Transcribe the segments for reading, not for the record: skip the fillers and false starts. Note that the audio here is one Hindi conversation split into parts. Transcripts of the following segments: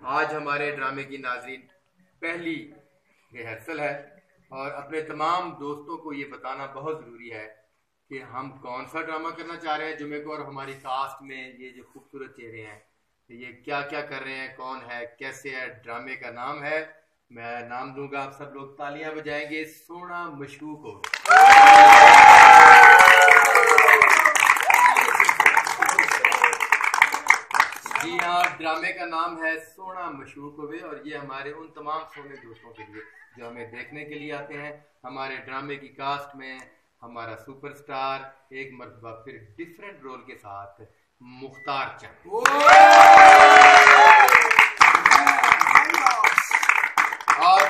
आज हमारे ड्रामे की नाज़रीन पहली रिहर्सल है और अपने तमाम दोस्तों को ये बताना बहुत ज़रूरी है कि हम कौन सा ड्रामा करना चाह रहे हैं जुमे को, और हमारी कास्ट में ये जो खूबसूरत चेहरे हैं ये क्या क्या कर रहे हैं, कौन है, कैसे है। ड्रामे का नाम है, मैं नाम दूंगा, आप सब लोग तालियां बजाएंगे, सोना मशूक हो। जी हाँ, ड्रामे का नाम है सोना मशूक होवे और ये हमारे उन तमाम सोने दोस्तों के लिए जो हमें देखने के लिए आते हैं। हमारे ड्रामे की कास्ट में हमारा सुपरस्टार एक मर्तबा फिर डिफरेंट रोल के साथ मुख्तार चंद, और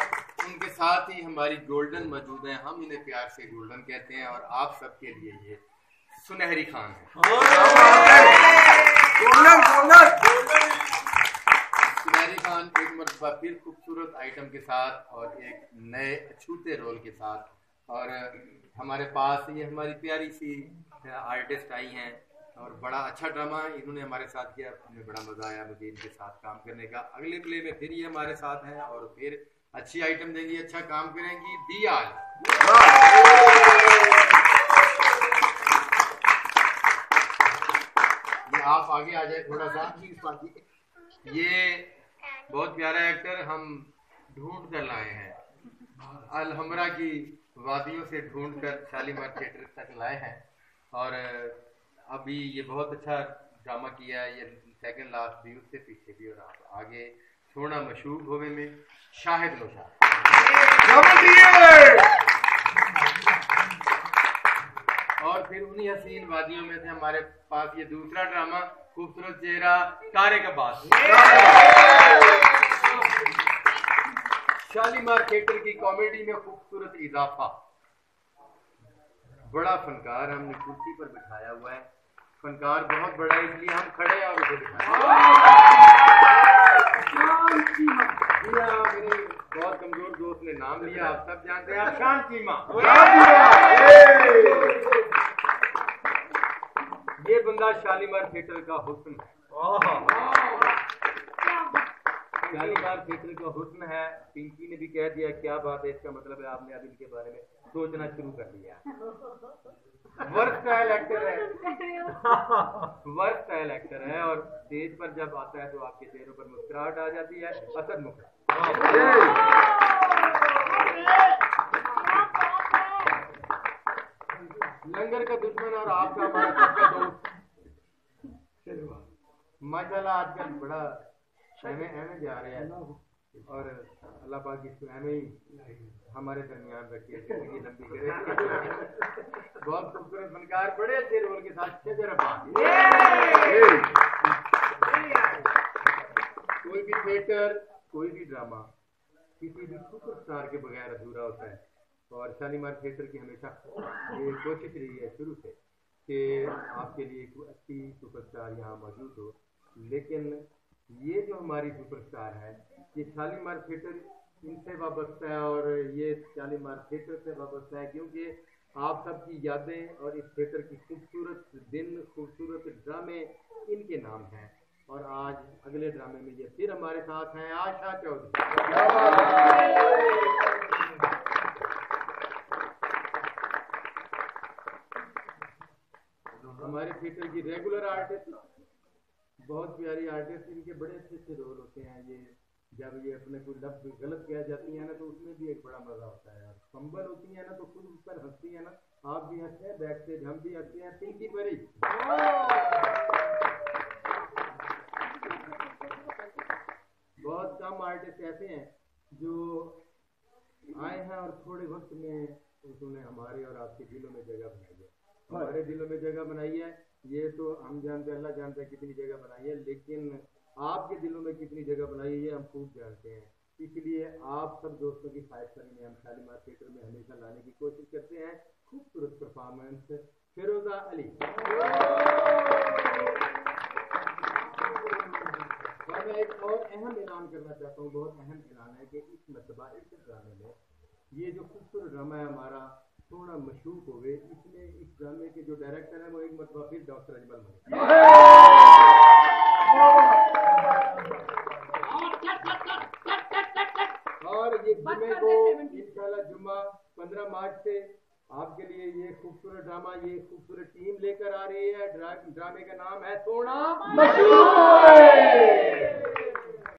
उनके साथ ही हमारी गोल्डन मौजूद हैं, हम इन्हें प्यार से गोल्डन कहते हैं और आप सबके लिए ये सुनहरी खान है। सुनहरी खान एक मरतबा फिर खूबसूरत आइटम के साथ और एक नए अछूते रोल के साथ, और हमारे पास ये हमारी प्यारी सी आर्टिस्ट आई हैं और बड़ा अच्छा ड्रामा इन्होंने हमारे साथ किया, हमें बड़ा मज़ा आया मुझे इनके साथ काम करने का। अगले प्ले में फिर ये हमारे साथ हैं और फिर अच्छी आइटम देंगी, अच्छा काम करेंगी। दिया ये आप आगे आ जाए थोड़ा सा। ये बहुत प्यारा एक्टर हम ढूंढ कर लाए हैं, अलहमरा की वादियों से ढूंढ कर शालीमार थिएटर तक लाए हैं और अभी ये बहुत अच्छा ड्रामा किया है, ये सेकंड लास्ट भी, उससे पीछे भी, और आप आगे सोना मशहूर होवे में शाहिद नौशाद। और फिर उन्हीं हसीन वादियों में से हमारे पास ये दूसरा ड्रामा खूबसूरत चेहरा तारिक अब्बास। शालीमार थिएटर की कॉमेडी में खूबसूरत इजाफा, बड़ा फनकार हमने कुर्सी पर बिठाया हुआ है। फनकार बहुत बड़ा है इसलिए हम खड़े और उसे मेरे बहुत कमजोर दोस्त ने नाम लिया, आप सब जानते हैं, आशान चीमा। ये बंदा शालीमार थिएटर का हुस्न है, शालीमार थिएटर का हुस्न है। पिंकी ने भी कह दिया, क्या बात है, इसका मतलब है आपने अब इनके बारे में सोचना शुरू कर दिया। वर्सटाइल एक्टर है, वर्सटाइल एक्टर है और स्टेज पर जब आता है तो आपके चेहरों पर मुस्कुराहट आ जाती है। असद मुखरा लंगर का दुश्मन और आपका हमारा सबका दोस्त माशाल्लाह आजकल बड़ा एमे जा रहे हैं और अल्लाह पाक इसको एमे ही हमारे दरमियान रखे, जिंदगी लंबी करे। बहुत खूबसूरत फनकार, बड़े अच्छे रोल के साथ शजर अब्बास। कोई भी थिएटर, कोई भी ड्रामा किसी भी सुपरस्टार के बगैर अधूरा होता है और शालीमार थिएटर की हमेशा ये कोशिश रही है शुरू से कि आपके लिए एक अच्छी सुपरस्टार यहाँ मौजूद हो। लेकिन ये जो हमारी सुपरस्टार है ये शालीमार थिएटर इनसे वाबस्ता है और ये शालीमार थिएटर से वाबस्ता है, क्योंकि आप सबकी यादें और इस थिएटर की खूबसूरत दिन, खूबसूरत ड्रामे इनके नाम हैं। और आज अगले ड्रामे में ये फिर हमारे साथ हैं आशा चौधरी, हमारे थिएटर की रेगुलर आर्टिस्ट, बहुत प्यारी आर्टिस्ट। इनके बड़े अच्छे अच्छे रोल होते हैं। ये जब ये अपने कोई लफ्ज गलत कह जाती है ना तो उसमें भी एक बड़ा मजा होता है, और कंबल होती है ना तो खुद उस पर हंसती है ना, आप भी हंसते हैं, बैक स्टेज हम भी हंसते हैं। पिंकी परी बहुत कम आर्टिस्ट ऐसे हैं जो आए हैं और थोड़े वक्त में उन्होंने हमारे और आपके दिलों में जगह बनाई है। हमारे दिलों में जगह बनाई है ये तो हम जानते हैं, अल्लाह जानता है कितनी जगह बनाई है, लेकिन आपके दिलों में कितनी जगह बनाई है ये हम खूब जानते हैं। इसलिए आप सब दोस्तों की ख्वाहिश में हम शालीमार थिएटर में हमेशा लाने की कोशिश करते हैं खूबसूरत परफॉर्मेंस फिरोजा अली। और मैं एक और अहम ऐलान करना चाहता हूँ, बहुत अहम ऐलान है कि इस मरतबा इस ड्रामे में ये जो खूबसूरत ड्रामा है हमारा थोड़ा मशहूर हो गए, इसमें इस ड्रामे के जो डायरेक्टर है वो एक मरतबा फिर डॉक्टर अजमल और ये जुम्मे को इंशाल्लाह जुम्मा 15 मार्च से आपके लिए ये खूबसूरत ड्रामा, ये खूबसूरत टीम लेकर आ रही है। ड्रामे का नाम है सोना मशहूर।